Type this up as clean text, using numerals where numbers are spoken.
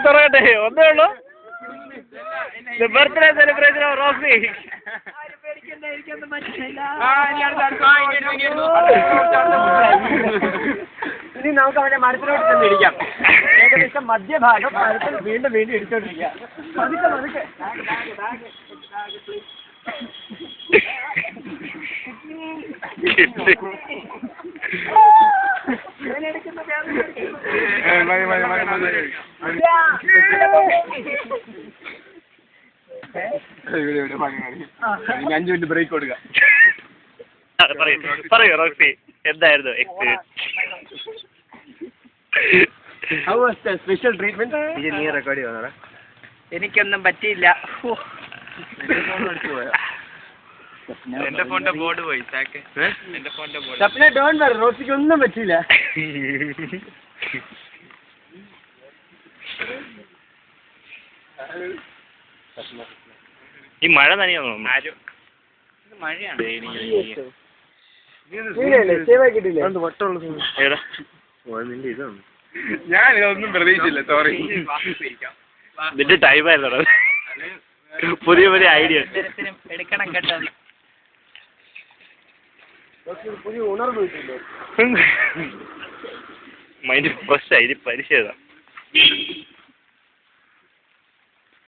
തുറക്കട്ടെ, ഒന്നേ ഉള്ളൂ. Birthday celebration of Roxy. ഇനി നമുക്ക് അവന്റെ മരത്തിലോട്ട് ചെന്ന് ഇരിക്കാം. ഏകദേശം മധ്യഭാഗം മരത്തിൽ വീണ്ടും വീണ്ടും ഇടിച്ചോണ്ടിരിക്കാം. പതുക്കെ പതുക്കെ അഞ്ചു മിനിറ്റ് ബ്രേക്ക് കൊടുക്കുക. പറയൂ റോക്സി, എന്തായിരുന്നു എക്സ്പീരിയൻസ്? സ്പെഷ്യൽ ട്രീറ്റ്മെന്റ് നീ റെക്കോർഡ് ചെയ്യുന്നതാ? എനിക്കൊന്നും പറ്റിയില്ല. എന്റെ ഫോണിന്റെ ബോർഡ് പോയി. എന്റെ ഫോണിന്റെ ബോർഡ് സ്വപ്ന ഡോൺ വരെ റോസിക്ക് ഒന്നും പറ്റിയില്ല. ഈ മഴ തന്നെയാണോ? മഴയാണ്. ഞാൻ ഇതൊന്നും പ്രതീക്ഷിച്ചില്ല, സോറി. ഇതിന്റെ ടൈമായിരുന്നു. പുതിയ പുതിയ ഐഡിയ എടുക്കണം കേട്ടോ. പുതിയ ഉണർവ് കിട്ടില്ലേ? മൈൻഡ് ഫ്രഷ് ആയി. പരിശീലനം